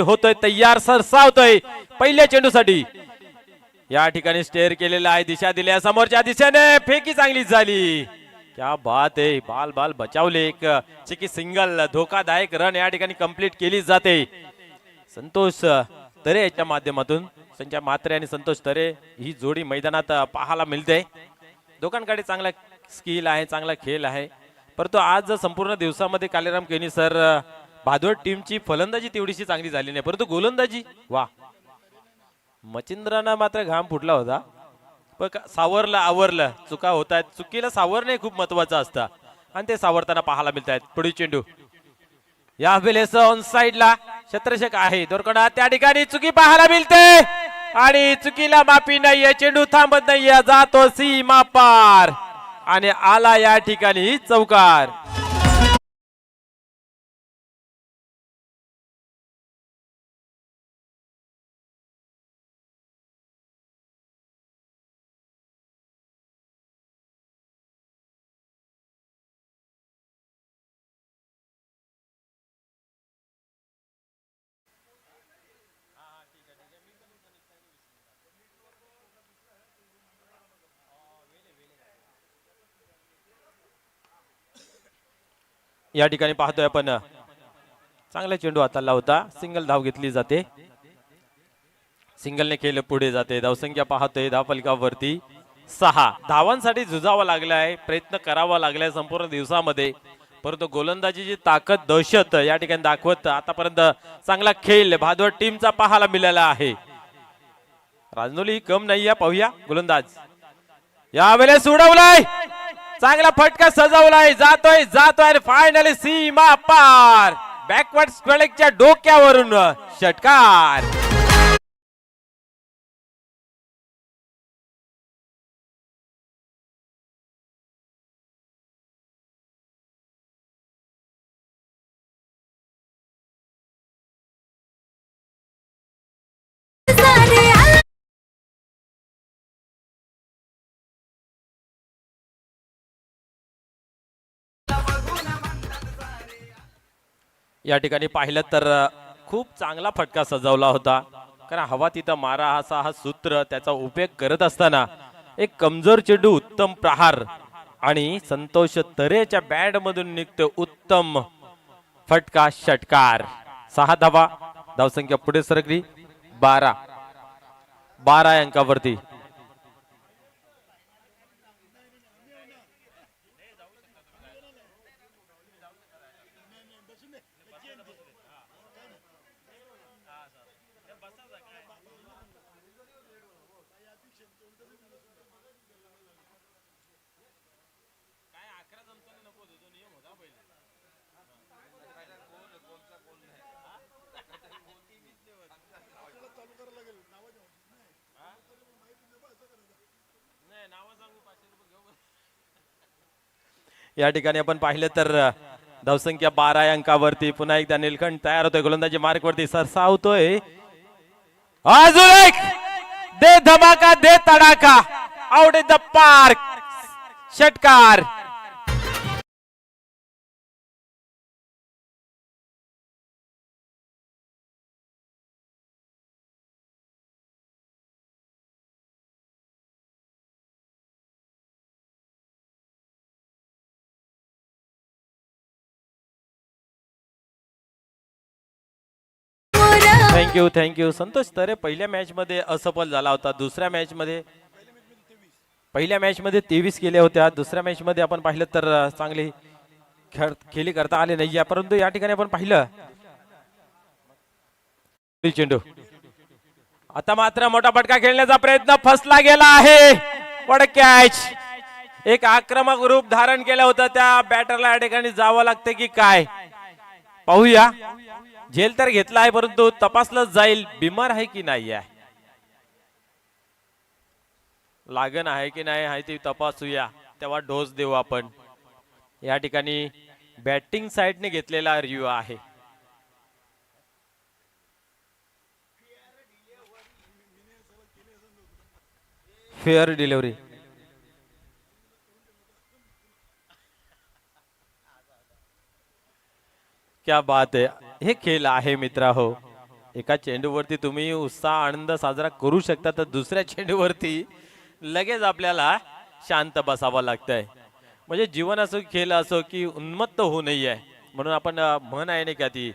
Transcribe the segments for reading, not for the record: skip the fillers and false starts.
होतोय तयार सरसावतोय पहिल्या चेंडूसाठी। या ठिकाणी स्टेअर केलेला आहे, दिशा दिल्या समोरच्या दिशेने, फेकी चांगली झाली। क्या बात आहे, बाल बाल बचावले, एक चिकी सिंगल, धोकादायक रन या ठिकाणी कंप्लीट केली जाते। संतोष तरे याच्या माध्यमातून, संजय म्हात्रे आणि संतोष तरे ही जोडी मैदानात पाहायला मिळते। दोघांकडे चांगला स्किल आहे, चांगला खेळ आहे, परंतु आज संपूर्ण दिवसामध्ये कालेराम केनी सर भादवड टीमची फलंदाजी तेवढीशी चांगली झाली नाही, परंतु गोलंदाजी वा, मचिंद्रांना मात्र घाम फुटला होता, पण सावरला आवरलं। चुका होत आहेत, चुकीला सावरणे खूप महत्वाचं असतं आणि ते सावरताना पाहायला मिळत आहेत। पुढील चेंडू या वेळेस ऑन साइडला क्षेत्ररक्षक आहे दोरकडा, त्या ठिकाणी चुकी पाहायला मिळते आणि चुकीला माफी नाहीये, चेंडू थांबत नाहीये, जातो सीमा पार आणि आला या ठिकाणी चौकार। या ठिकाणी पाहतोय आपण चांगला चेंडू हाताला होता, सिंगल धाव घेतली जाते, सिंगलने केलं पुढे जाते। धावसंख्या पाहतोय धावफलकावरती 6 धावांसाठी झुजावं लागलाय, प्रयत्न करावा लागलाय संपूर्ण दिवसामध्ये, परंतु गोलंदाजीची ताकद दहशत या ठिकाणी दाखवत आतापर्यंत चांगला खेळ भादवड टीमचा पाहायला मिळाला आहे। राजनोली कम नाहीये, पाहूया गोलंदाज यावेळेस उडवलाय, चांगला फटका सजवलाय, जातोय जातोय फायनली सीमा पार, बॅकवर्ड स्क्वेअरच्या डोक्यावरून षटकार। या ठिकाणी पाहिलं तर खूप चांगला फटका सजवला होता, कारण हवा तिथं मारा असा हा सूत्र त्याचा उपयोग करत असताना एक कमजोर चेंडू उत्तम प्रहार आणि संतोष तरेच्या बॅट मधून निघतो उत्तम फटका, षटकार। 6 धावा, धावसंख्या पुढे सरकली 12 अंकावरती। या ठिकाणी आपण पाहिलं तर धावसंख्या 12 अंकावरती, पुन्हा एकदा निलखंड तयार होतोय, गोलंदाजी मार्क वरती सरसावतोय, अजून एक दे धमाका दे तडाखा, आउट इन द पार्क, षटकार। थँक्यू संतोष तरे पहिल्या मॅच मध्ये असफल झाला होता, दुसऱ्या मॅच मध्ये पहिल्या मॅच मध्ये 23 केल्या होत्या, दुसऱ्या मॅच मध्ये आपण पाहिलं तर चांगली खेळी करता आले नाही, परंतु या ठिकाणी आपण पाहिलं चेंडू आता मात्र मोठा फटका खेळण्याचा प्रयत्न फसला गेला आहे, पण कॅच। एक आक्रमक रूप धारण केलं होतं, त्या बॅटरला या ठिकाणी जावं लागते की काय पाहूया। झेल तर घेतला आहे, परंतु तपासलं जाईल बिमार आहे की नाही आहे, लागण आहे की नाही आहे ते तपासूया, तेव्हा डोस देऊ आपण। या ठिकाणी बॅटिंग साइडने घेतलेला रिव्ह्यू आहे। फेअर डिलिव्हरी, क्या बात आहे, हे खेळ आहे मित्र हो, एका चेंडूवरती तुम्ही उत्साह आनंद साजरा करू शकता, तर दुसऱ्या चेंडूवरती लगेच आपल्याला शांत बसावं लागतंय. म्हणजे जीवन असो खेळ असो की उन्मत्त होऊ नये, म्हणून आपण म्हण आहे नाही का ती,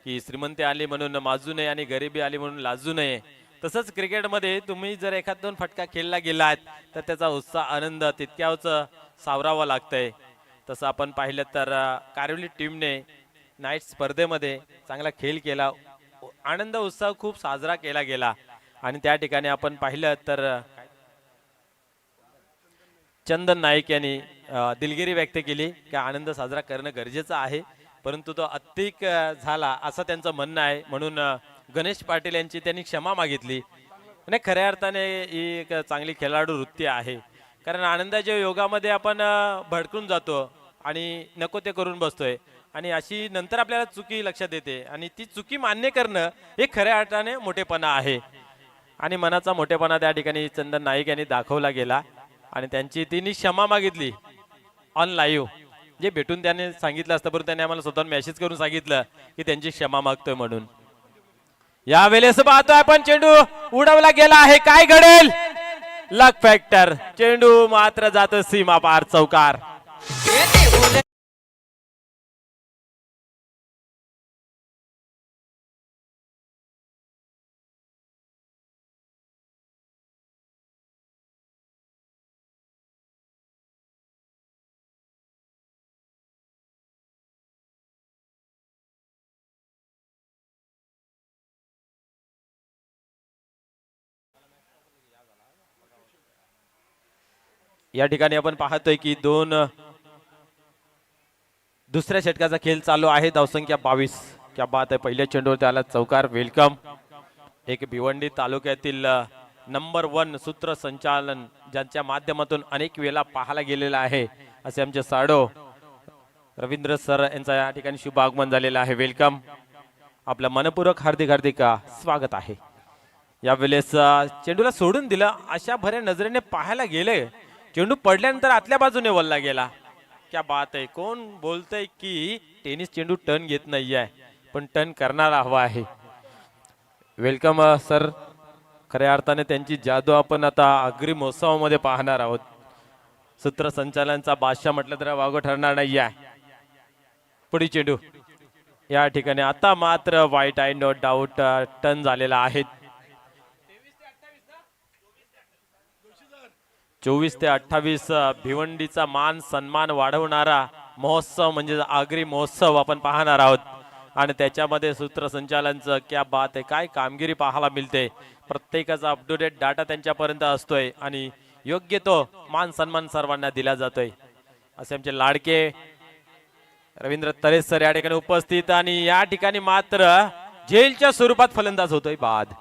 की श्रीमंती आली म्हणून माजू नये आणि गरिबी आली म्हणून लाजू नये. तसंच क्रिकेटमध्ये तुम्ही जर एखाद दोन फटका खेळला गेलात तर त्याचा उत्साह आनंद तितक्याच सावरावा लागतंय. तसं आपण पाहिलं तर कारिवली टीमने नाईट स्पर्धेमध्ये चांगला खेळ केला, आनंद उत्साह खूप साजरा केला गेला. आणि त्या ठिकाणी आपण पाहिलं तर चंदन नाईक यांनी दिलगिरी व्यक्त केली की आनंद साजरा करणं गरजेचं आहे, परंतु तो अतिक झाला असं त्यांचं म्हणणं आहे. म्हणून गणेश पाटील यांची त्यांनी क्षमा मागितली. आणि खऱ्या अर्थाने ही एक चांगली खेळाडू वृत्ती आहे, कारण आनंदाच्या योगामध्ये आपण भडकून जातो आणि नको ते करून बसतोय, आणि अशी नंतर आपल्याला चुकी लक्षात येते, आणि ती चुकी मान्य करणं हे खऱ्या अर्थाने मोठेपणा आहे. आणि मनाचा मोठेपणा त्या ठिकाणी चंदन नाईक यांनी दाखवला गेला आणि त्यांची तिने क्षमा मागितली ऑन लाईव्ह. जे भेटून त्याने सांगितलं असतं, परंतु त्याने आम्हाला स्वतः मेसेज करून सांगितलं की त्यांची क्षमा मागतोय म्हणून. यावेळेस पाहतोय आपण चेंडू उडवला गेला आहे, काय घडेल? लक फॅक्टर, चेंडू मात्र जातो सीमा पार चौकार. या ठिकाणी आपण पाहतोय की दुसऱ्या षटकाचा खेळ चालू आहे. धावसंख्या 22. क्या बात आहे, पहिल्या चेंडूवरती आला चौकार. वेलकम. एक भिवंडी तालुक्यातील नंबर 1 सूत्रसंचालन, ज्यांच्या माध्यमातून अनेक वेळा पाहायला गेलेला आहे, असे आमचे साडो रवींद्र सर यांचा या ठिकाणी शुभ आगमन झालेला आहे. वेलकम. आपलं मनपूर्वक हार्दिक हार्दिक स्वागत आहे. यावेळेस चेंडूला सोडून दिलं, अशा भऱ्या नजरेने पाहायला गेले, चेंडू पडल्यानंतर आतल्या बाजूने वळला गेला. क्या बात आहे. कोण बोलतंय की टेनिस चेंडू टर्न घेत नाहीये, पण टर्न करणारा हवा आहे. Welcome sir. खऱ्या अर्थाने त्यांची जादू आपण आता अग्री महोत्सवामध्ये पाहणार आहोत. सूत्रसंचालनाचा बादशाह म्हटलं तर वागो ठरणार नाहीये. पुढील चेंडू या ठिकाणी आता मात्र वाईट आहे, नो डाऊट टर्न झालेला आहे. 24 ते 28 भिवंडीचा मान सन्मान वाढवणारा महोत्सव म्हणजे आगरी महोत्सव आपण पाहणार आहोत. आणि त्याच्यामध्ये सूत्रसंचालनचं क्या बात आहे, काय कामगिरी पाहायला मिळते. प्रत्येकाचा अप टू डेट डाटा त्यांच्यापर्यंत असतोय आणि योग्य तो मान सन्मान सर्वांना दिला जातोय. असे आमचे लाडके रवींद्र तरेस सर या ठिकाणी उपस्थित, आणि या ठिकाणी मात्र झेलच्या स्वरूपात फलंदाज होतोय बाद.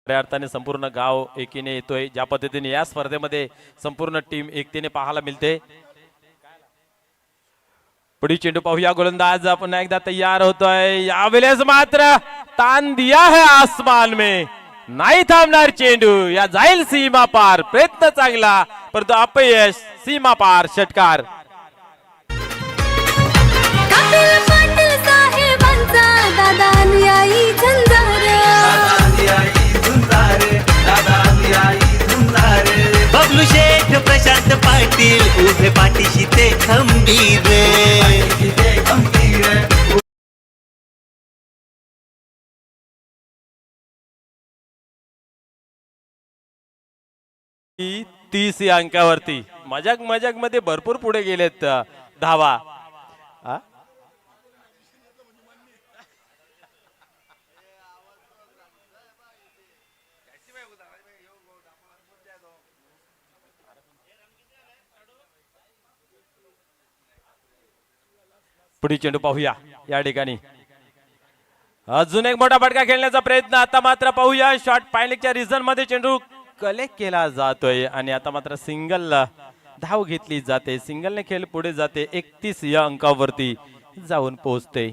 खऱ्या अर्थाने संपूर्ण गाव एकीने येतोय. ज्या पद्धतीने या स्पर्धेमध्ये संपूर्ण टीम एकतेने पाहायला मिळते. पुढील चेंडू पाहूया. गोलंदाज पुन्हा एकदा तयार होतोय. यावेळेस मात्र ताण दिया है आसमान में, नाही थांबणार चेंडू. या जाईल सीमा पार. प्रयत्न चांगला परंतु अपयश. सीमा पार षटकार. बबलू शेठ प्रशांत पाटील उभे पाठीशी ते खंबीर. ती 30 या अंकावरती मजाक मजाक मध्ये भरपूर पुढे गेलेत धावा. पुढील चेंडू पाहूया. या ठिकाणी अजून एक मोठा फटका खेळण्याचा प्रयत्न. आता मात्र पाहूया शॉर्ट पायलिकच्या रिझन मध्ये चेंडू कलेक्ट केला जातोय आणि आता मात्र सिंगल धाव घेतली जाते. सिंगलने खेळ पुढे जाते. 31 या अंकावरती जाऊन पोहोचते.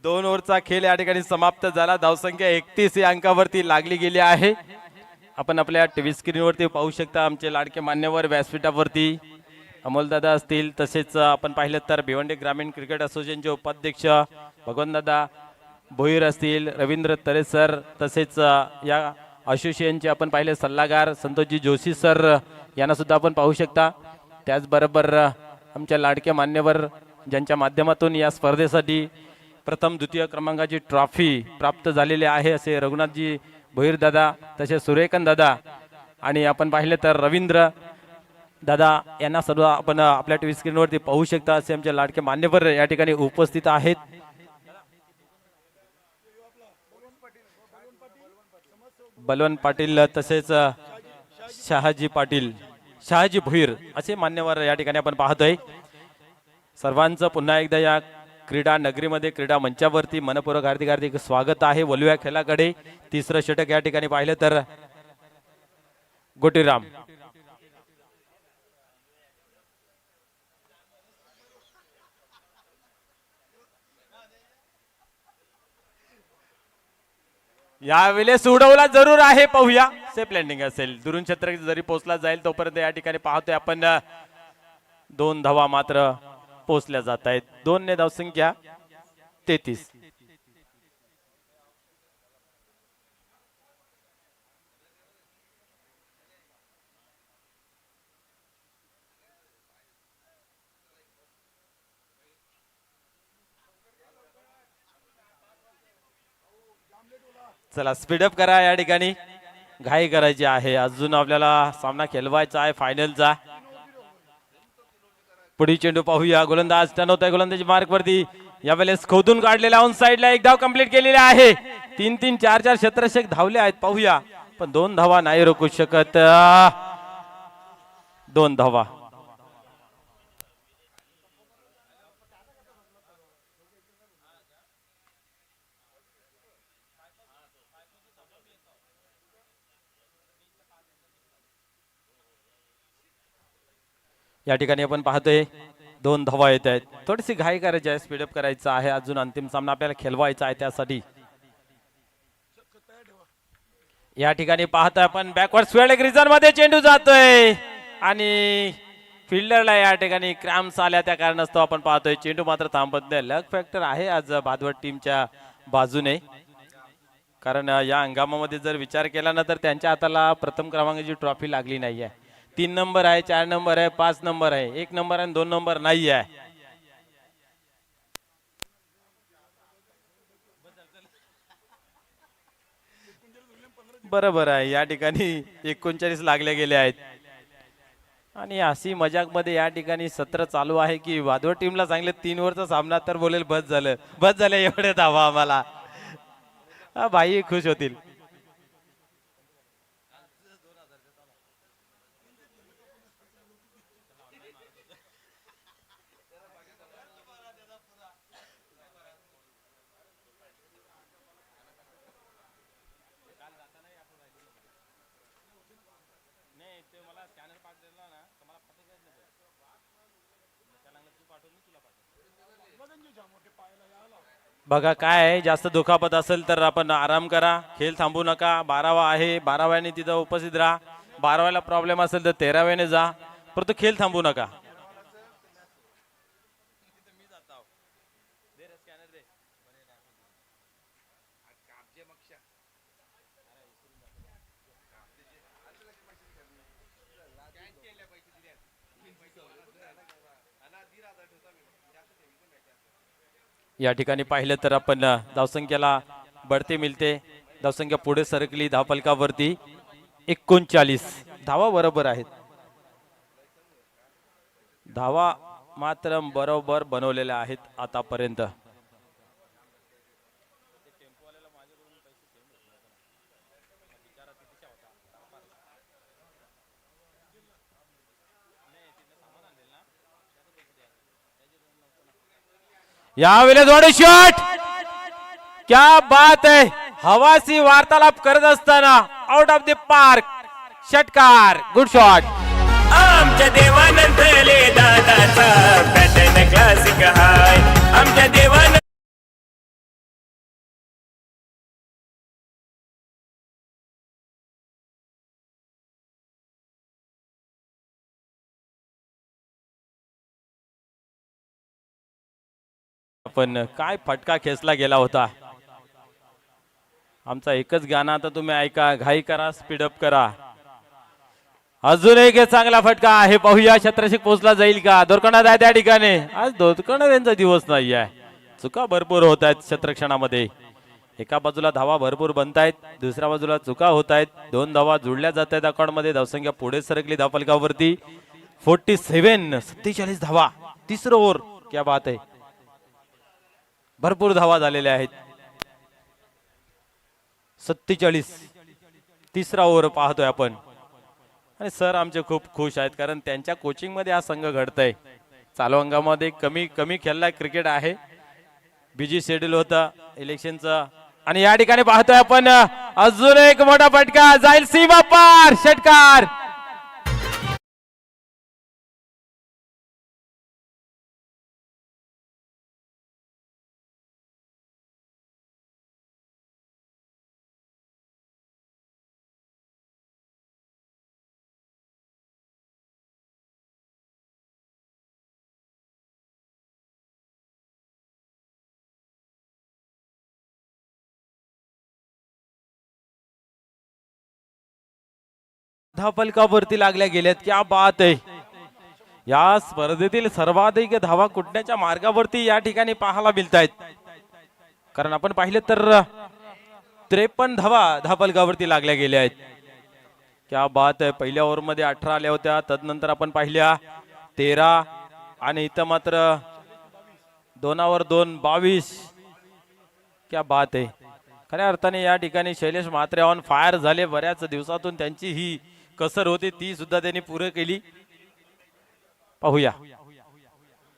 दोन ओव्हरचा खेळ या ठिकाणी समाप्त झाला. धावसंख्या 31 या अंकावरती लागली गेली आहे. आपण आपल्या टीव्ही स्क्रीनवरती पाहू शकता. आमचे लाडके मान्यवर व्यासपीठावरती अमोलदादा असतील, तसेच आपण पाहिलं तर भिवंडी ग्रामीण क्रिकेट असोसिएशनचे उपाध्यक्ष भगवंतदादा भोईर असतील, रवींद्र तरे सर, तसेच या असोसिएशनचे आपण पाहिले सल्लागार संतोषजी जोशी सर यांना सुद्धा आपण पाहू शकता. त्याचबरोबर आमच्या लाडके मान्यवर ज्यांच्या माध्यमातून या स्पर्धेसाठी प्रथम द्वितीय क्रमांकाची ट्रॉफी प्राप्त झालेली आहे असे रघुनाथजी भोईर दादा, तसेच सूर्यकांत दादा आणि आपण पाहिले तर रवींद्र दादा यांना सर्व आपण आपल्या टीव्ही स्क्रीनवरती पाहू शकता. असे आमचे लाडके मान्यवर या ठिकाणी उपस्थित आहेत. बलवंत पाटील तसेच शहाजी पाटील, शहाजी भोईर असे मान्यवर या ठिकाणी आपण पाहतोय. सर्वांचं पुन्हा एकदा या क्रीडा नगरीमध्ये क्रीडा मंचावरती मनपूर्वक हार्दिक हार्दिक स्वागत आहे. वलुया खेळाकडे तिसरं षटक या ठिकाणी पाहिलं तर गोटीराम यावेळेस उडवला जरूर आहे. पाहूया सेफ लँडिंग असेल. दुरून क्षेत्र जरी पोहोचला जाईल तोपर्यंत या ठिकाणी पाहतोय आपण 2 धावा मात्र पोहोचल्या जात आहेत. 2 ने धावसंख्या 33. चला स्पीडअप करा. या ठिकाणी घाई करायची आहे. अजून आपल्याला सामना खेळवायचा आहे फायनलचा. पुढील चेंडू पाहूया. गोलंदाज टर्न होत आहे गोलंदाजी मार्क वरती. यावेळेस खोदून काढलेला ऑन साइडला एक धाव कंप्लीट केलेला आहे. 3-3 4-4 क्षेत्ररक्षक धावले आहेत. पाहूया पण 2 धावा नाही रोखू शकत. 2 धावा. या ठिकाणी आपण पाहतोय 2 धावा येत आहेत. थोडीशी घाई करायची आहे, स्पीडअप करायचं आहे. अजून अंतिम सामना आपल्याला खेळवायचा आहे. त्यासाठी या ठिकाणी पाहतोय आपण बॅकवर्ड स्वेड रिझन मध्ये चेंडू जातोय आणि फिल्डरला या ठिकाणी क्रॅम्प्स आल्या. त्या कारणास्तव आपण पाहतोय चेंडू मात्र थांबत नाही. लक फॅक्टर आहे आज भादवड टीमच्या बाजूने, कारण या हंगामामध्ये जर विचार केला ना तर त्यांच्या हाताला प्रथम क्रमांकाची ट्रॉफी लागली नाही आहे. 3 नंबर आहे, 4 नंबर आहे, 5 नंबर आहे, 1 नंबर आणि 2 नंबर नाही आहे. बरोबर आहे. या ठिकाणी 39 लागले गेले आहेत आणि अशी मजाक मध्ये या ठिकाणी सत्र चालू आहे की वादळ टीमला सांगले 3 ओव्हरचा सामना तर बोलेल बस झालं एवढे धावा आम्हाला. भाई खुश होतील. बघा काय आहे, जास्त दुखापत असेल तर आपण आराम करा, खेळ थांबू नका. 12वा आहे, 12व्याने तिथं उपस्थित राहा. 12व्याला प्रॉब्लेम असेल तर 13व्याने जा, परंतु खेळ थांबू नका. या ठिकाणी पाहिलं तर आपण धावसंख्येला बढती मिळते. धावसंख्या पुढे सरकली धावफलकावरती. 39 धावा बरोबर आहेत. धावा मात्र बरोबर बनवलेल्या आहेत आतापर्यंत. यावेळेस जोडे शॉट, क्या बात आहे. हवासी वार्तालाप करत असताना आउट ऑफ द पार्क षटकार, गुड शॉट. आमच्या देवानंदले दादाचा पॅटर्न क्लासिक हाय. आमच्या देवानंद पण काय फटका खेचला गेला होता. आमचा एकच गाणं आता तुम्ही ऐका, घाई करा, स्पीडअप करा. अजून एक चांगला फटका आहे, पाहूया क्षेत्ररक्षक पोहोचला जाईल का. दोरकंडा आहे त्या ठिकाणी. आज दोरकंडा यांचा दिवस नाही आहे. चुका भरपूर होत आहेत क्षेत्ररक्षणामध्ये. एका बाजूला धावा भरपूर बनतायत, दुसऱ्या बाजूला चुका होत आहेत. 2 धावा जुळल्या जात आहेत अकाउंट मध्ये. धावसंख्या पुढे सरकली धावफलकावरती. 47 धावा, तिसरं ओव्हर. क्या बात आहे, भरपूर धावा झालेल्या आहेत. 47 तिसरा ओव्हर पाहतोय आपण. आणि सर आमचे खूप खुश आहेत, कारण त्यांच्या कोचिंग मध्ये हा संघ घडतंय. चालू अंगामध्ये कमी खेळला क्रिकेट आहे, बिजी शेड्यूल होता इलेक्शनचं. आणि या ठिकाणी पाहतोय आपण अजून एक मोठा फटका, जाईल सीमा पार, षटकार. धावफलकावरती लागल्या गेल्यात, क्या बात आहे. या स्पर्धेतील सर्वाधिक धावा कुठण्याच्या मार्गावरती या ठिकाणी पाहायला मिळत आहेत. कारण आपण पाहिलं तर 53 धावा धावफलकावरती लागल्या गेल्या आहेत. क्या बात आहे. पहिल्या ओव्हर मध्ये 18 आल्या होत्या, तदनंतर आपण पाहिल्या 13, आणि इथं मात्र 2वर 2 22. क्या बात आहे. खऱ्या अर्थाने या ठिकाणी शैलेश म्हात्रे ऑन फायर झाले. बऱ्याच दिवसातून त्यांची ही कसर होती, ती सुद्धा त्यांनी पूर्ण केली. पाहूया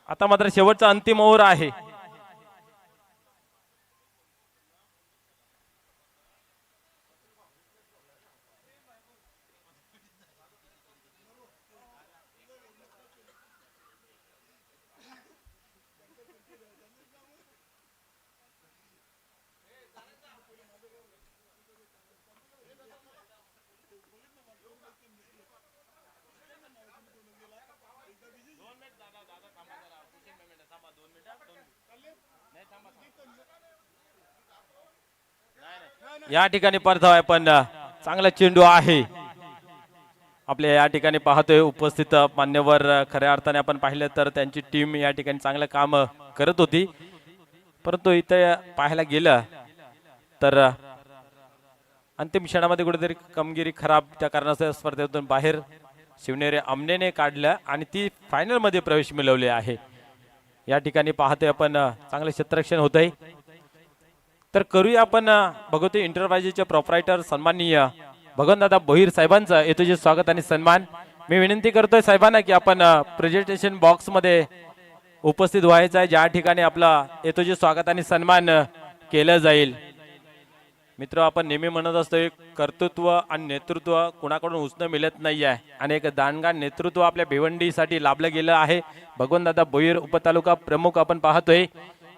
आता मात्र शेवटचा अंतिम ओव्हर आहे. या ठिकाणी परधाव पण चांगला चेंडू आहे. आपल्या या ठिकाणी पाहतोय उपस्थित मान्यवर, खऱ्या अर्थाने आपण पाहिलं तर त्यांची टीम या ठिकाणी चांगलं काम करत होती, परंतु इथे पाहायला गेलं तर अंतिम क्षणामध्ये कुठेतरी कामगिरी खराब, त्या कारणास्तव स्पर्धेतून बाहेर शिवनेरी अमनेने काढलं आणि ती फायनल मध्ये प्रवेश मिळवले आहे. या ठिकाणी पाहतोय आपण चांगले क्षेत्ररक्षण होतंय. तर करूया आपण भगवती इंटरप्राइजेसचे प्रोप्रायटर सन्माननीय भगवंतदादा भोईर साहेबांचं येतोचे स्वागत आणि सन्मान. मी विनंती करतोय साहेबांना की आपण प्रेझेंटेशन बॉक्स मध्ये उपस्थित व्हायचं आहे, ज्या ठिकाणी आपला येतोचे स्वागत आणि सन्मान केलं जाईल. मित्र, आपण नेहमी म्हणत असतो एक कर्तृत्व आणि नेतृत्व कुणाकडून उसणं मिळत नाही आहे, आणि एक दांडगा नेतृत्व आपल्या भिवंडीसाठी लाभलं गेलं आहे. भगवंतदादा भोईर उपतालुका प्रमुख आपण पाहतोय.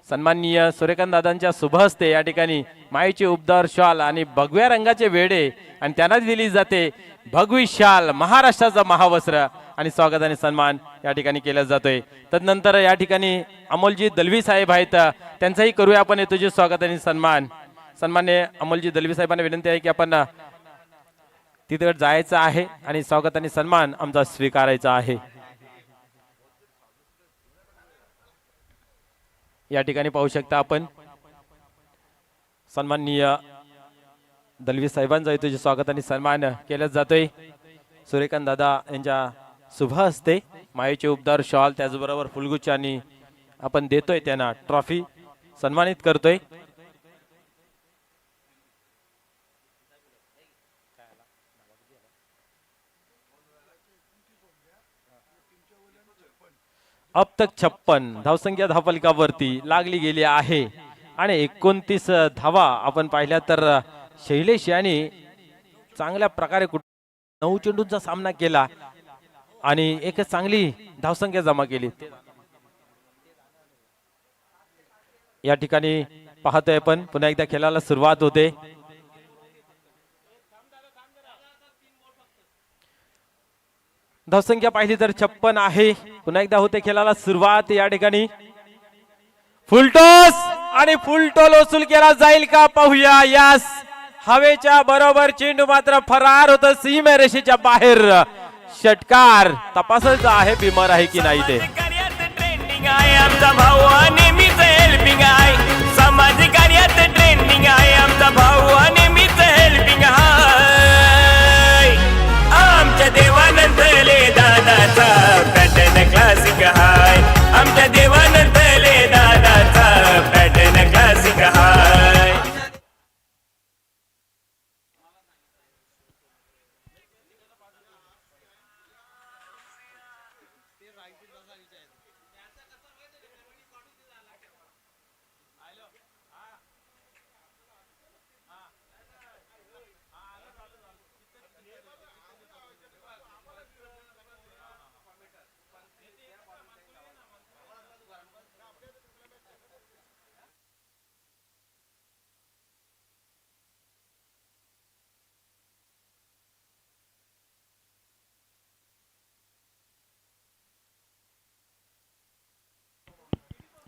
सन्माननीय सूर्यकांत दादांच्या शुभ हस्ते या ठिकाणी मायेची उबदार शाल आणि भगव्या रंगाचे वेडे आणि त्यांना दिली जाते भगवी शाल, महाराष्ट्राचा महावस्त्र आणि स्वागत आणि सन्मान या ठिकाणी केला जातोय। तदनंतर या ठिकाणी अमोलजी दलवी साहेब आहेत, त्यांचाही करूया आपण तुझे स्वागत आणि सन्मान। सन्मान्य अमोलजी दलवी साहेबांना विनंती आहे की आपण तिथे जायचं आहे आणि स्वागत आणि सन्मान आमचा स्वीकारायचा आहे। या ठिकाणी पाहू शकता आपण सन्माननीय दलवी साहेबांचा तुझे स्वागत आणि सन्मान केला जातोय। सूर्यकांत दादा यांच्या शुभ हस्ते मायेचे उबदार शॉल त्याचबरोबर फुलगुच्छ आपण देतोय, त्यांना ट्रॉफी सन्मानित करतोय। अब तक 56 धावसंख्या धावफलकावरती लागली गेली आहे आणि 29 धावा आपण पाहिल्या तर शैलेश यांनी चांगल्या प्रकारे 9 चेंडूंचा सामना केला आणि एक चांगली धावसंख्या जमा केली। या ठिकाणी पाहतोय आपण पुन्हा एकदा खेळाला सुरुवात होते। धावसंख्या पाहिली तर 56 आहे। पुन्हा एकदा होते खेळाला सुरुवात। या ठिकाणी फुलटॉस आणि फुलटॉल वसूल केला जाईल का पाहूया। यास हवेच्या बरोबर चेंडू मात्र फरार होत सीमारेषेच्या बाहेर। षटकार तपासायचा आहे बिमर आहे की नाही ते। ट्रेंडिंग आहे आमचा भाऊ नेहमीच हेल्पिंग आहे, समाज कार्यात ट्रेंडिंग आहे आमचा भाऊ नेहमीच हेल्पिंग आहे। आमच्या देवानंदले दादाचा पॅटर्न क्लासिक हाय, आमच्या देवानंदले दादाचा पॅटर्न क्लासिक हाय।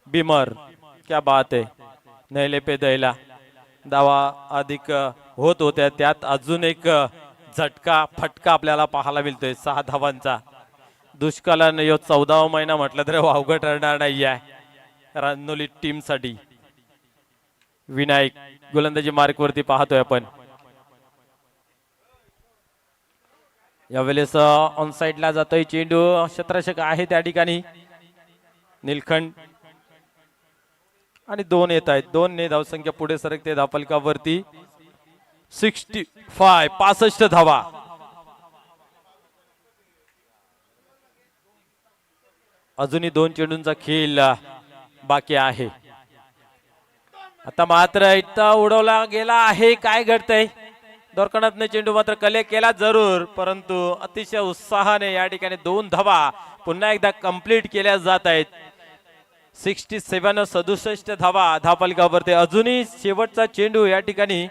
बिमर क्या बात है, नैले पे दैला दावा अधिक होत होत्या, त्यात अजून एक झटका फटका आपल्याला पाहायला मिळतोय 6 धावांचा। दुष्काळाने यो 14वा महिना म्हटलं तर अवघड ठरणार नाही आहे रानोली टीम साठी। विनायक गोलंदाजी मार्क वरती पाहतोय आपण। यावेळेस ऑन साइड ला जातोय चेंडू, क्षेत्ररक्षक आहे त्या ठिकाणी निलखंड आणि 2 येत आहेत। 2 ने धावसंख्या पुढे सरकते धावफलकावरती 65 धावा। अजूनही 2 चेंडूंचा खेळ बाकी आहे। आता मात्र इथं उडवला गेला आहे, काय घडतंय दोरकणातने चेंडू मात्र कलेक्ट केला जरूर, परंतु अतिशय उत्साहाने या ठिकाणी 2 धावा पुन्हा एकदा कंप्लीट केल्या जात आहेत। 67 धावा धावफलकावरती अजूनही शेवटचा चेंडू या ठिकाणी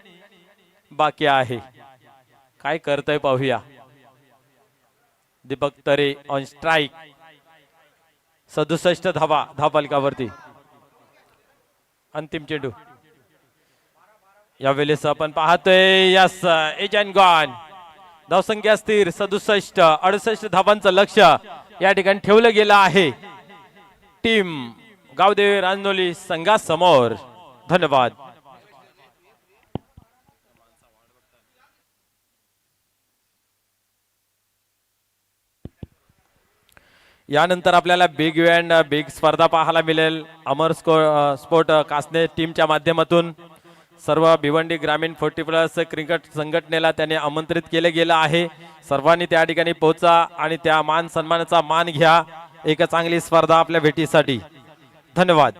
बाकी आहे, काय करतोय पाहूया। दीपक तरे ऑन स्ट्राइक 67 धावा धावफलकावरती अंतिम चेंडू। यावेळेस आपण पाहतोय यस एजन गॉन, धावसंख्या स्थिर 67 धावांचं लक्ष या ठिकाणी ठेवलं गेलं आहे टीम गावदेवी रानोली संघासमोर। धन्यवाद। यानंतर आपल्याला बिग इव्हेंट बिग स्पर्धा पाहायला मिळेल। अमर स्पोर्ट कासने टीमच्या माध्यमातून सर्व भिवंडी ग्रामीण 40+ क्रिकेट संघटनेला त्याने आमंत्रित केले गेलं आहे। सर्वांनी त्या ठिकाणी पोहोचा आणि त्या मान सन्मानाचा मान घ्या, एक चांगली स्पर्धा आपल्या भेटीसाठी। धन्यवाद।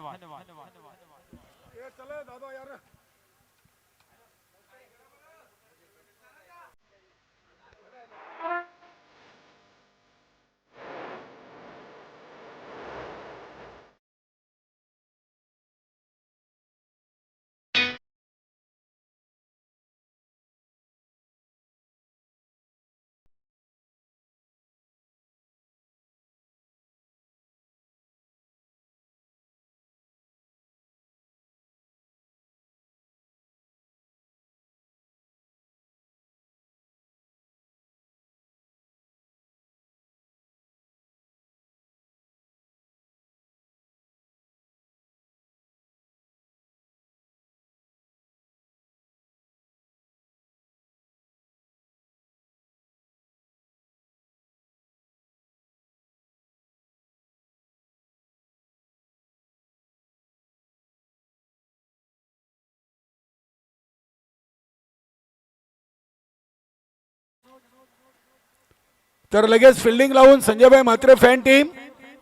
तर लगेच फिल्डिंग लावून संजयभाई म्हात्रे फॅन टीम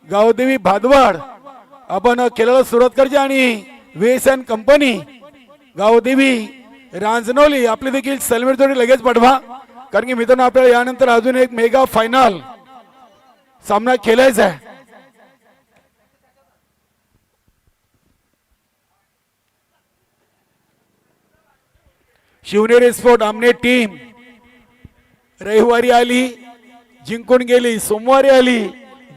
गावदेवी भादवाड आपण खेळायला सुरुवात करायची आणि वेस अँड कंपनी गावदेवी रांजनोली आपली देखील सलमीर जोडी लगेच पाठवा, कारण की मित्रांनो आपल्याला यानंतर अजून एक मेगा फायनल सामना खेळायचा आहे. शिवनेरी स्पोर्ट आमने टीम रविवारी आली जिंकून गेली, सोमवारी आली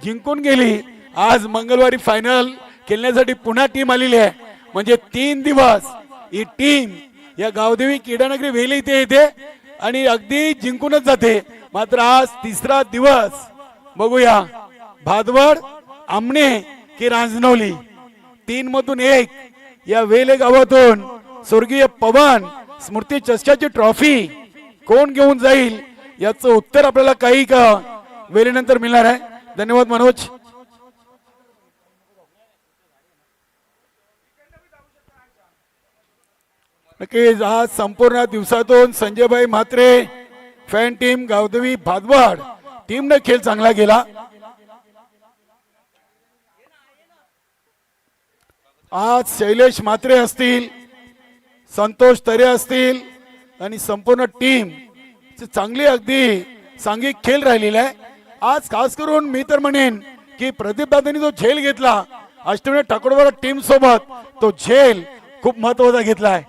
जिंकून गेली, आज मंगळवारी फायनल खेळण्यासाठी पुन्हा टीम आलेली आहे. म्हणजे 3 दिवस ही टीम या गावदेवी क्रीडानगरी वेली इथे येते आणि अगदी जिंकूनच जाते. मात्र आज तिसरा दिवस बघूया भादवड आमने की रांजनोली 3 मधून 1 या वेले गावातून स्वर्गीय पवन स्मृती चषकाची ट्रॉफी कोण घेऊन जाईल याचं उत्तर आपल्याला काही वेळेनंतर मिळणार आहे. धन्यवाद मनोज. नक्कीच आज संपूर्ण दिवसातून संजयभाई म्हात्रे फॅन टीम गावदेवी भादवाड टीमने खेळ चांगला गेला. आज शैलेश म्हात्रे असतील, संतोष तरे असतील आणि संपूर्ण टीम चांगली अगदी सांघिक खेळ राहिलेला आहे. आज खास करून मी तर म्हणेन की प्रदीप दादांनी जो झेल घेतला अष्टमी ठाकूरवाडा टीम सोबत, तो झेल खूप महत्वाचा घेतलाय.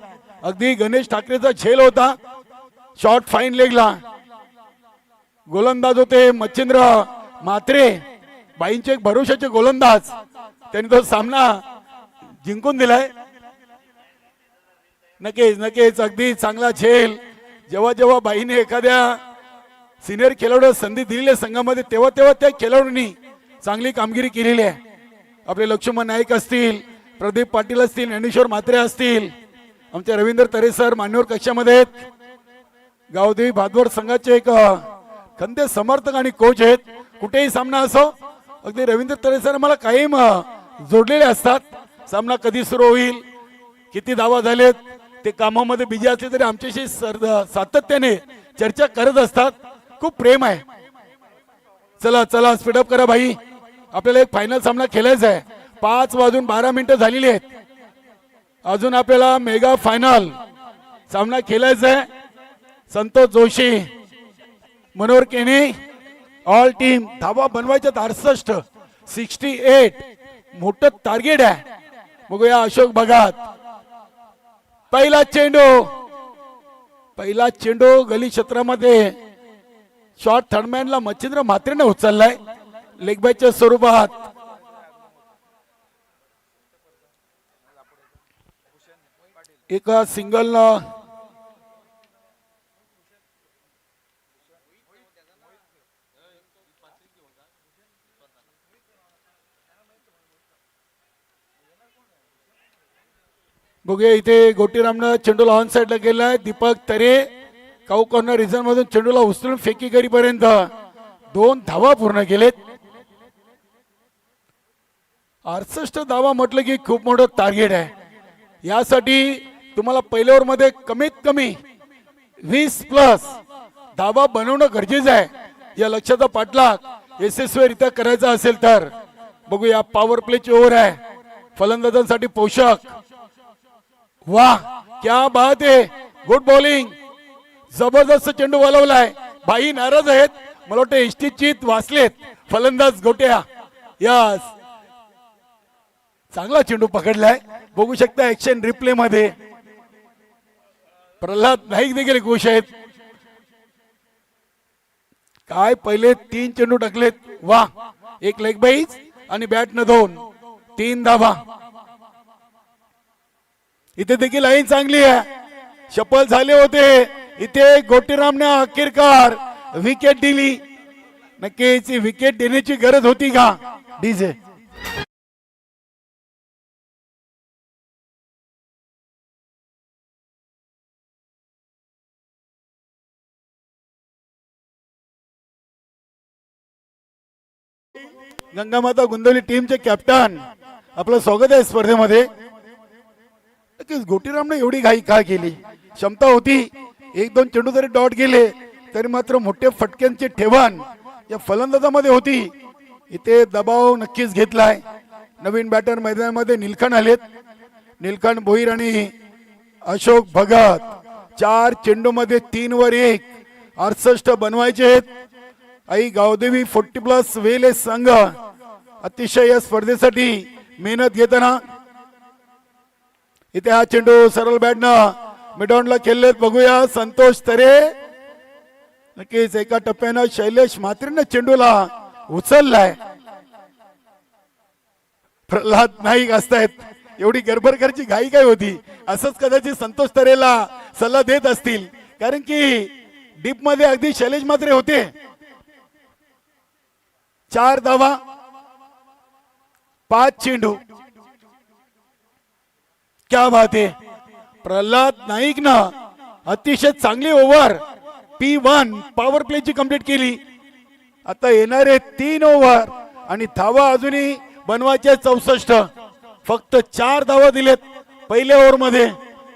अगदी गणेश ठाकरेचा झेल होता. शॉर्ट फाईन लेगला गोलंदाज होते मच्छिंद्र म्हात्रे, बाईंचे एक भरोशाचे गोलंदाज, त्यांनी तो सामना जिंकून दिलाय. नक्कीच नक्कीच अगदी चांगला झेल. जेव्हा जेव्हा बाईने एखाद्या सिनियर खेळाडू संधी दिलेल्या संघामध्ये तेव्हा तेव्हा त्या खेळाडूंनी चांगली कामगिरी केलेली आहे. आपले लक्ष्मण नाईक असतील, प्रदीप पाटील असतील, ज्ञानेश्वर म्हात्रे असतील, आमचे रवींद्र तरे सर मान्यवर कक्षामध्ये आहेत. गावदेवी भादवड संघाचे एक खंदे समर्थक आणि कोच आहेत. कुठेही सामना असो अगदी रवींद्र तरे सर मला कायम जोडलेले असतात. सामना कधी सुरू होईल, किती धावा झालेत, ते कामामध्ये बिझी असले तरी आमच्याशी सातत्याने चर्चा करत असतात. खूप प्रेम आहे. चला चला स्पीडअप करा भाई, आपल्याला एक फायनल सामना खेळायचा आहे. 5:12 झालेली आहेत. अजून आपल्याला मेगा फायनल सामना खेळायचा आहे. संतोष जोशी, मनोहर केने, ऑल टीम धावा बनवायच्या 68 मोठं टार्गेट आहे. बघूया अशोक भगात पहिला चेंडू गली क्षेत्रामध्ये शॉर्ट थर्डमॅनला मच्छिंद्र म्हात्रेने उचललाय लेगबायच्या स्वरूपात. एका सिंगल बघूया इथे गोटीरामनं चेंडूला ऑन साइडला गेलाय. दीपक तरे काऊ कॉर्नर रिझन मधून चेंडूला उचलून फेकी करीपर्यंत 2 धावा पूर्ण केलेत. 68 धावा म्हटलं की खूप मोठं टार्गेट आहे. यासाठी तुम्हाला पहिल्या ओव्हर मध्ये कमीत कमी 20+ धावा बनवणं गरजेचं आहे. या लक्ष्याचा पाठलाग यशस्वीरित्या करायचा असेल तर बघूया पॉवर प्लेची ओव्हर आहे. फलंदाजांसाठी पोषक. वाह क्या बात आहे, गुड बॉलिंग, जबरदस्त चेंडू वळवलाय. बाई नाराज आहेत, मला वाटतं इष्टिचित वाचलेत फलंदाज गोट्या. यस, चांगला चेंडू पकडलाय. बघू शकता ऍक्शन रिप्ले मध्ये प्रल्हाद नाईक देखील खुश आहेत. काय पहिले 3 चेंडू टाकलेत. वा, एक लेग बाईज आणि बॅट न 2, 3 धावा. इथे देखील लाईन चांगली आहे. शपल झाले होते इथे. गोटीरामने अखेरकार विकेट दिली. नक्कीच विकेट देण्याची गरज होती का डीजे? गंगामाता गुंदवली टीमचे कॅप्टन आपलं स्वागत आहे स्पर्धेमध्ये. गोटीरामने एवढी घाई का केली? क्षमता होती. 1-2 चेंडू जरी डॉट गेले तरी मात्र मोठे फटक्यांचे ठेवण या फलंदाजामध्ये होती. इथे दबाव नक्कीच घेतलाय. नवीन बॅटर मैदानामध्ये निलखंड आलेत. निलखंड भोईर आणि अशोक भगत. 4 चेंडूमध्ये 3 वर 1 68 बनवायचे आहेत. आई गावदेवी 40+ वेले संघ अतिशय या स्पर्धेसाठी मेहनत घेताना. इथे हा चेंडू सरळ बॅटनं मिडॉनला खेळलेत. बघूया संतोष तरे. नक्कीच एका टप्प्यानं शैलेश म्हात्रेनं चेंडूला उचललाय. प्रल्हाद नाईक असतायत. एवढी गडबड घाई काय होती. असंच कदाचित संतोष तरेला सल्ला देत असतील, कारण की डीप मध्ये अगदी शैलेश म्हात्रे होते. 4 धावा 5 चेंडू. क्या बात आहे. प्रल्हाद नाईक ना अतिशय चांगली ओव्हर P1 पॉवर प्लेची कंप्लीट केली. आता येणारे 3 ओव्हर आणि धावा अजूनही बनवायचे 64. फक्त 4 धावा दिलेत पहिल्या ओव्हर मध्ये.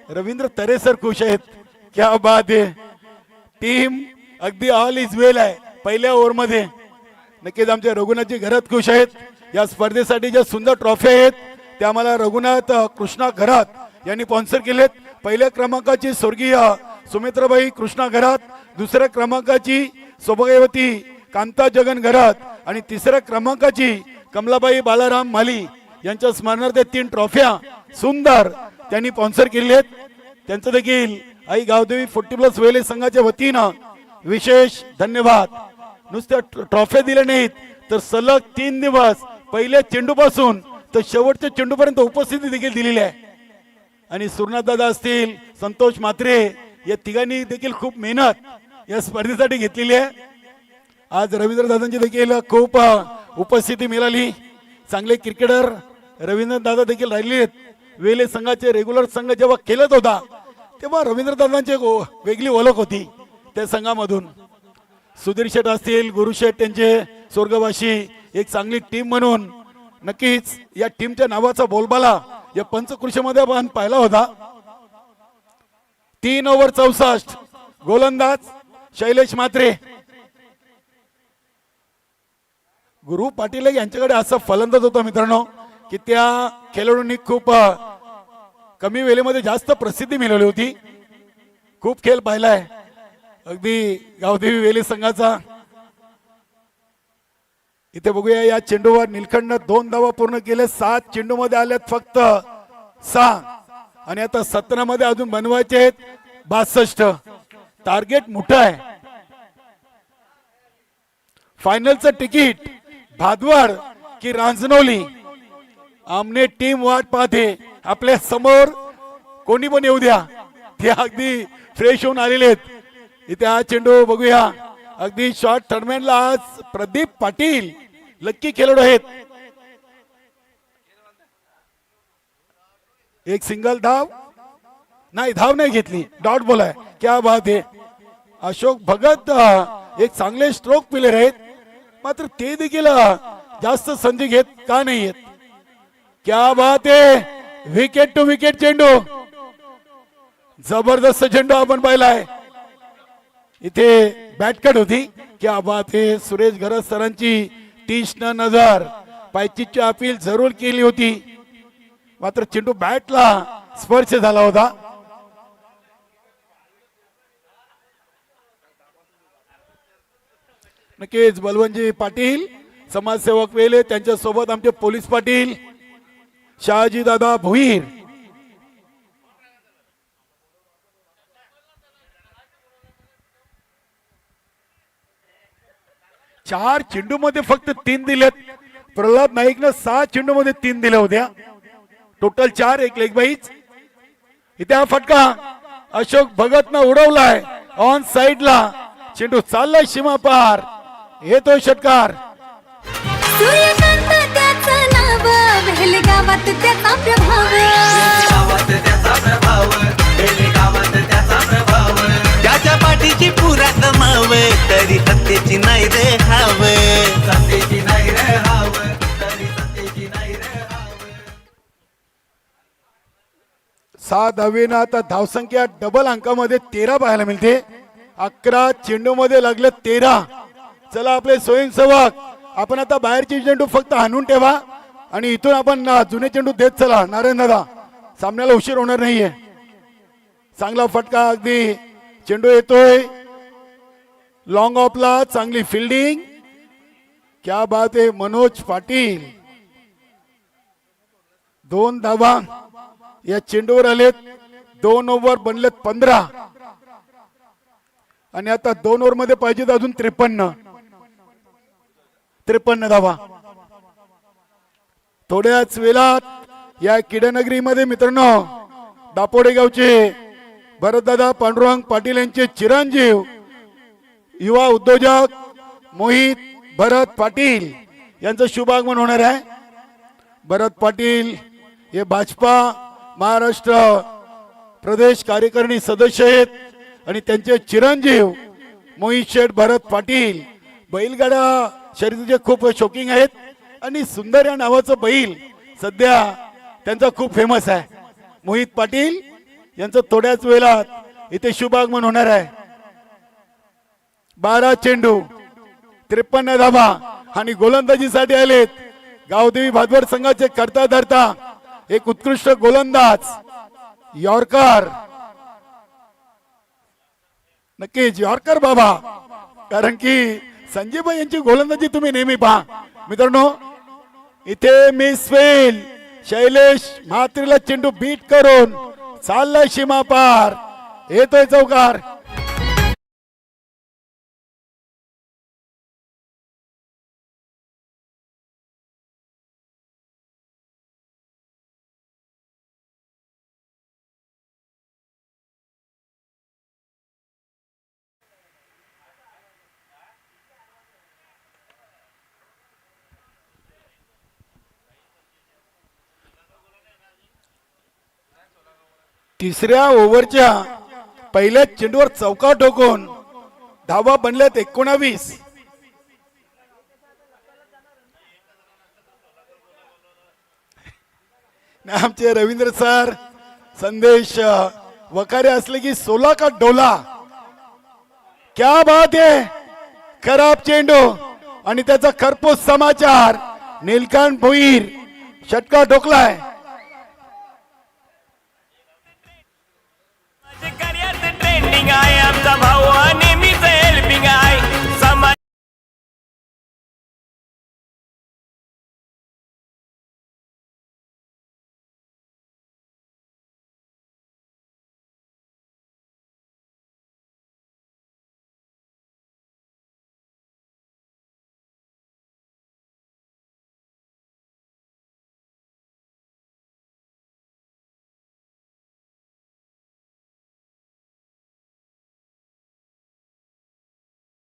रवींद्र तरे सर खुश आहेत. क्या बात आहे. टीम अगदी ऑल इज वेल आहे पहिल्या ओव्हर मध्ये. नक्कीच आमच्या रघुनाथजी घरात खुश आहेत. या स्पर्धेसाठी ज्या सुंदर ट्रॉफी आहेत त्या आम्हाला रघुनाथ कृष्णा घरात यांनी स्पॉन्सर केलेत. पहिल्या क्रमांकाची स्वर्गीय सुमित्राबाई कृष्णा घरात, दुसऱ्या क्रमांकाची सौभाग्यवती कांता जगन घरात आणि तिसऱ्या क्रमांकाची कमलाबाई बालाराम माली यांच्या स्मरणार्थ 3 ट्रॉफ्या सुंदर त्यांनी स्पॉन्सर केलेल्या आहेत. त्यांचं देखील आई गावदेवी 40+ वेले संघाच्या वतीनं विशेष धन्यवाद. नुसत्या ट्रॉफ्या दिल्या नाहीत तर सलग 3 दिवस पहिल्या चेंडूपासून तर शेवटच्या चेंडूपर्यंत उपस्थिती देखील दिलेली आहे. आणि सुरनाथ दादा असतील, संतोष म्हात्रे या तिघांनी देखील खूप मेहनत या स्पर्धेसाठी घेतलेली आहे. आज रवींद्र दादांची देखील खूप उपस्थिती मिळाली. चांगले क्रिकेटर रवींद्र दादा देखील राहिले आहेत. वेले संघाचे रेग्युलर संघ जेव्हा खेळत होता तेव्हा रवींद्र दादांची वेगळी ओळख होती त्या संघामधून. सुधीर शेठ असतील, गुरु शेठ त्यांचे स्वर्गवासी, एक चांगली टीम म्हणून नक्कीच या टीमच्या नावाचा बोलबाला या पंचकृषीमध्ये आपण पाहिला होता. 3 ओव्हर 64. गोलंदाज शैलेश म्हात्रे. गुरु पाटील यांच्याकडे असा फलंदाज होता मित्रांनो की त्या खेळाडूंनी खूप कमी वेळेमध्ये जास्त प्रसिद्धी मिळवली होती. खूप खेळ पाहिलाय अगदी गावदेवी वेले संघाचा. इथे बघूया या चेंडूवर निलखंड 2 धावा पूर्ण केले. 7 चेंडू मध्ये आल्यात फक्त 6 आणि आता 17 मध्ये अजून बनवायचे आहेत 62. टार्गेट मोठं आहे. फायनलचं तिकीट भादवाड की रांजणोली आमने टीम वाट पाहते. आपल्या समोर कोणी पण येऊ द्या, ते अगदी फ्रेश होऊन आलेले आहेत. इथे हा चेंडू बघूया. अगदी शॉर्ट टर्मेनला आज प्रदीप पाटील लक्की खेळाडू आहेत. एक सिंगल धाव नाही घेतली. डॉट बॉल आहे. क्या बात आहे. अशोक भगत एक चांगले स्ट्रोक प्लेयर आहेत, मात्र ते देखील जास्त संधी घेत का नाही आहेत. क्या बात आहे. विकेट टू विकेट चेंडू. जबरदस्त चेंडू आपण पाहिलाय. इथे बॅटकट होती. क्या बात आहे. सुरेश घरत सरांची तीक्ष्ण नजर पायचीची अपील जरूर केली होती, मात्र चेंडू बॅटला स्पर्श झाला होता. नक्कीच बलवंतजी पाटील समाजसेवक वेले, त्यांच्या सोबत आमचे पोलीस पाटील शहाजी दादा भोईर. चार चेंडू मध्ये फक्त 3 दिलेत. प्रल्हाद नाईकनं 6 चेंडू मध्ये 3 दिल्या होत्या. टोटल 4. एक लेग बाईज. इथे हा फटका अशोक भगतनं उडवलाय ऑन साइडला. चेंडू चाललाय सीमा पार. येतोय षटकार. सूर्यकांत त्याचं नाव, वेल गावात त्याचा प्रभाव. त्याच्या पाठीची पुरा कमाव, तरी सत्तेची नाही रे हाव. सत्तेची नाही रे हाव, तरी सत्तेची नाही रे हाव. 7 धावेनं आता धावसंख्या डबल अंकामध्ये 13 पाहायला मिळते. 11 चेंडू मध्ये लागले 13. चला आपले स्वयंसेवक, आपण आता बाहेरचे चेंडू फक्त हाणून ठेवा आणि इथून आपण जुने चेंडू देत चला. नारायण दादा, सामन्याला उशीर होणार नाहीये. चांगला फटका, अगदी चेंडू येतोय लॉंग ऑफला, चांगली फिल्डिंग. क्या बात आहे मनोज पाटील. 2 धावा या चेंडूवर आलेत. 2 ओव्हर बनलेत 15 आणि आता 2 ओव्हर मध्ये पाहिजेत अजून 53 धावा. थोड्याच वेळात या किडनगरीमध्ये मित्रांनो दापोडे गावचे भरतदादा पांडुरंग पाटील यांचे चिरंजीव युवा उद्योजक मोहित भरत पाटील यांचं शुभागमन होणार आहे. भरत पाटील हे भाजपा महाराष्ट्र प्रदेश कार्यकारिणी सदस्य आहेत आणि त्यांचे चिरंजीव मोहित शेठ भरत पाटील बैलगाडा शर्यतीचे खूप शौकिंग आहेत आणि सुंदर या नावाचं बैल सध्या त्यांचा खूप फेमस आहे. मोहित पाटील यांचं थोड्याच वेळात इथे शुभागमन होणार आहे. 12 चेंडू 53 धावा आणि गोलंदाजीसाठी आलेत गावदेवी भादवड संघाचे करता धरता एक उत्कृष्ट गोलंदाज यॉर्कर. नक्कीच यॉर्कर बाबा, कारण की संजयभाई यांची गोलंदाजी तुम्ही नेहमी पहा मित्रांनो. इथे मिस फेल शैलेश म्हात्रेला चेंडू बीट करून चाललाय सीमा पार, येतोय चौकार. तिसऱ्या ओव्हरच्या पहिल्या चेंडूवर चौका ठोकून धावा बनल्यात 19. आमचे रवींद्र सर संदेश वकारे असले की 16 का डोला. क्या बात आहे. खराब चेंडू आणि त्याचा खरपूस समाचार. नीलकांत भोईर षटका ठोकलाय. कार्यात ट्रेंडिंग आहे आमचा भाऊ नेहमीच हेल्पिंग आहे. समाज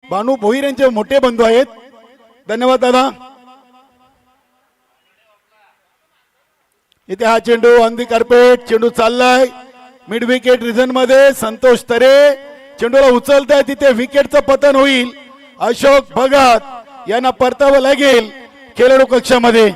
भानू भोईर यांचे मोठे बंधू आहेत. धन्यवाद दादा. इथे हा चेंडू ऑन दी कार्पेट चेंडू चाललाय मिड विकेट रिझन मध्ये. संतोष तरे चेंडूला उचलताय, तिथे विकेटचं पतन होईल. अशोक भगत यांना परतावं लागेल खेळाडू कक्षामध्ये.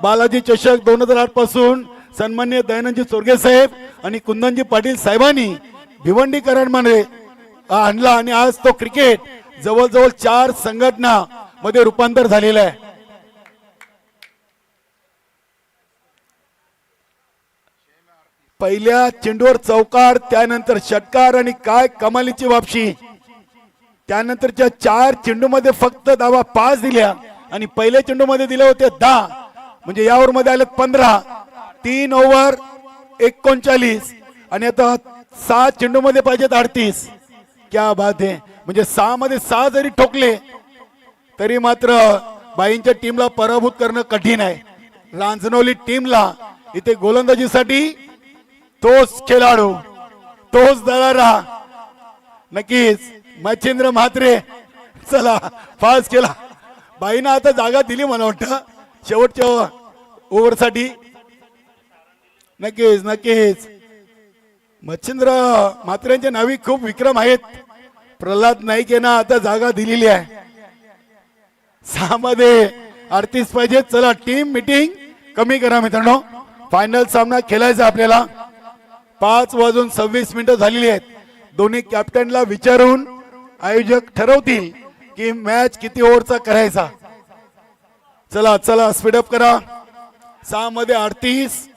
बालाजी चषक 2008 पासून सन्मान्य दयानंदजी चोरगे साहेब आणि कुंदनजी पाटील साहेबांनी भिवंडीकरांमध्ये आणला आणि आज तो क्रिकेट जवळजवळ 4 संघटना मध्ये रूपांतर झालेलं आहे. पहिल्या चेंडूवर चौकार, त्यानंतर षटकार आणि काय कमालीची वापशी. त्यानंतरच्या 4 चेंडूमध्ये फक्त धावा 5 दिल्या आणि पहिल्या चेंडूमध्ये दिले होते 10, म्हणजे या ओव्हर मध्ये आले 15. 3 ओव्हर 39 आणि आता 7 चेंडूमध्ये पाहिजेत 38. क्या बात आहे. म्हणजे 6 मध्ये 6 जरी ठोकले तरी मात्र बाईंच्या टीमला पराभूत करणं कठीण आहे. रांजणोली टीमला इथे गोलंदाजीसाठी तोच खेळाडू, तोच दलारा, नक्कीच मच्छिंद्र म्हात्रे. चला फास्ट केला बाईनं, आता जागा दिली मला वाटतं शेवटच्या ओव्हर साठी. नक्कीच नक्कीच मच्छिंद्र म्हात्रेंचे नावी खूप विक्रम आहेत. प्रल्हाद नाईक यांना आता जागा दिलेली आहे. 6 मध्ये 38 पाहिजे. चला टीम मीटिंग कमी करा मित्रांनो, फायनल सामना खेळायचा आपल्याला. 5:26 झालेली आहेत. दोन्ही कॅप्टनला विचारून आयोजक ठरवतील की मॅच किती ओव्हरचा करायचा. चला चला स्पीडअप करा. 6 मध्ये 38.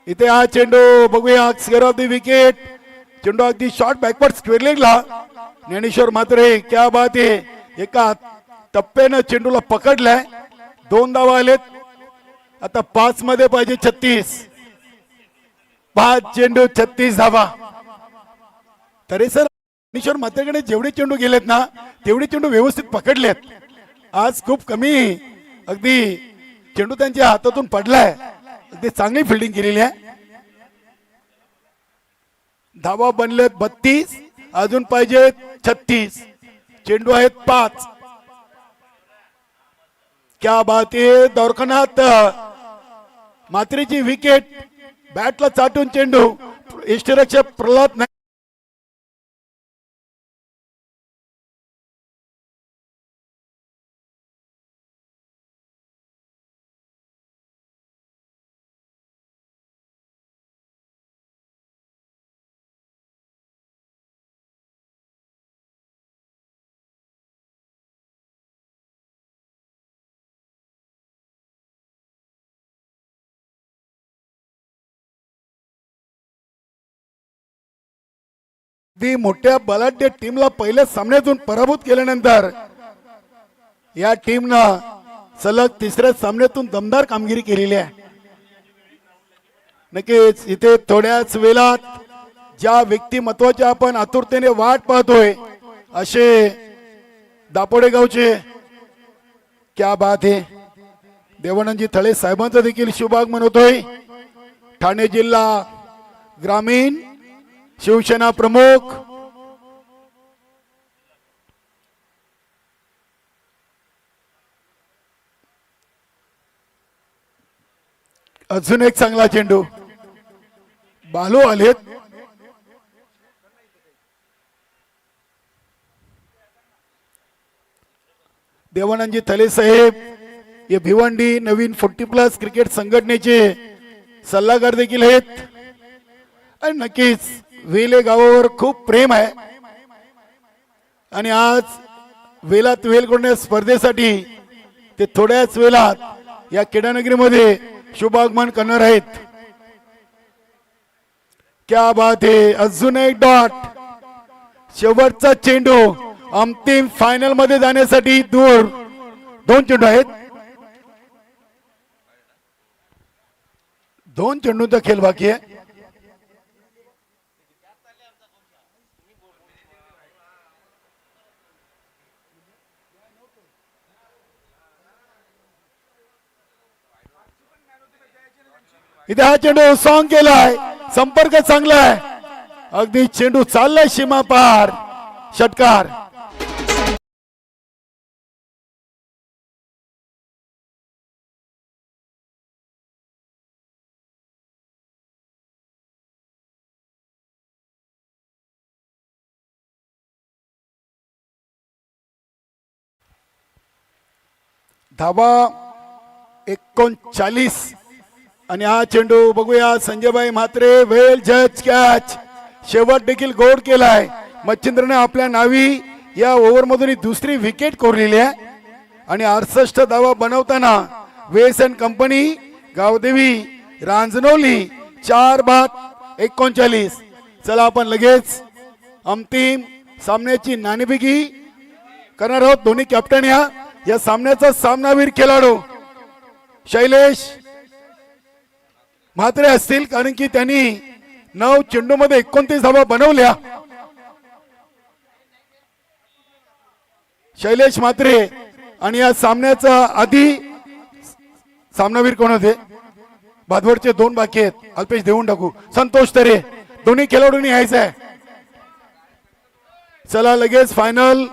इथे हा चेंडू बघूया. Square of the wicket. चेंडू अगदी शॉर्ट बॅकवर्ड स्क्वेअर लेगला. ज्ञानेश्वर म्हात्रे क्या बात आहे. एका टप्प्यानं चेंडूला पकडलाय. 2 धावा आलेत. आता 5 मध्ये पाहिजे 36. 5 चेंडू 36 धावा. तरी सर ज्ञानेश्वर म्हात्रेकडे जेवढे चेंडू गेलेत ना तेवढे चेंडू व्यवस्थित पकडलेत. आज खूप कमी अगदी चेंडू त्यांच्या हातातून पडलाय. अगदी चांगली फिल्डिंग केलेली आहे. धावा बनलेत 32. अजून पाहिजे 36. चेंडू आहेत 5. क्या बात आहे. दौरखनात म्हात्रेची विकेट. बॅटला चाटून चेंडू. यष्टीरक्षक प्रल्हाद नाईक मोठ्या बलाढ्य टीमला पहिल्या सामन्यातून पराभूत केल्यानंतर या टीमनं सलग 3ऱ्या सामन्यातून दमदार कामगिरी केलेली आहे. नक्कीच इथे थोड्याच वेळात ज्या व्यक्तिमत्वाच्या आपण आतुरतेने वाट पाहतोय असे दापोडे गावचे क्या बात आहे. देवानंदजी थळे साहेबांचा देखील शुभागमन होतोय. ठाणे जिल्हा ग्रामीण शिवसेना प्रमुख अजून एक चांगला चेंडू. बालू आलेत. देवानंदजी थले साहेब हे भिवंडी नवीन 40+ क्रिकेट संघटनेचे सल्लागार देखील आहेत. आणि नक्कीच वेले गावावर खूप प्रेम आहे आणि आज वेलात वेल कोंडण्या स्पर्धेसाठी ते थोड्याच वेळात या क्रीडानगरीमध्ये शुभागमन करणार आहेत. क्या बात आहे. अजून एक डॉट. शेवटचा चेंडू अंतिम फायनल मध्ये जाण्यासाठी दूर. 2 चेंडू आहेत. 2 चेंडूंचा खेळ बाकी आहे. इथे हा चेंडू सॉंग केलाय. संपर्क चांगला आहे. अगदी चेंडू चाललाय सीमा पार. षटकार. धाबा 39 आणि हा चेंडू बघूया संजयभाई म्हात्रे वेल जज कॅच शेवट देखील गोड केलाय मच्छिंद्रने आपल्या नावी या ओव्हर मधून दुसरी विकेट कोरलेली आहे आणि 68 धावा बनवताना वेस अँड कंपनी गावदेवी रांजनोली 4-39. चला आपण लगेच अंतिम सामन्याची नाणेफेकी करणार आहोत. दोन्ही कॅप्टन या सामन्याचा सामनावीर खेळाडू शैलेश म्हात्रे असतील कारण की त्यांनी 9 चेंडूमध्ये 29 धावा बनवल्या. शैलेश म्हात्रे आणि या सामन्याचा आधी सामनावीर कोण होते भादवडचे 2 बाकी आहेत. अल्पेश देऊन टाकू. संतोष तरे दोन्ही खेळाडूंनी यायचं आहे. चला लगेच फायनल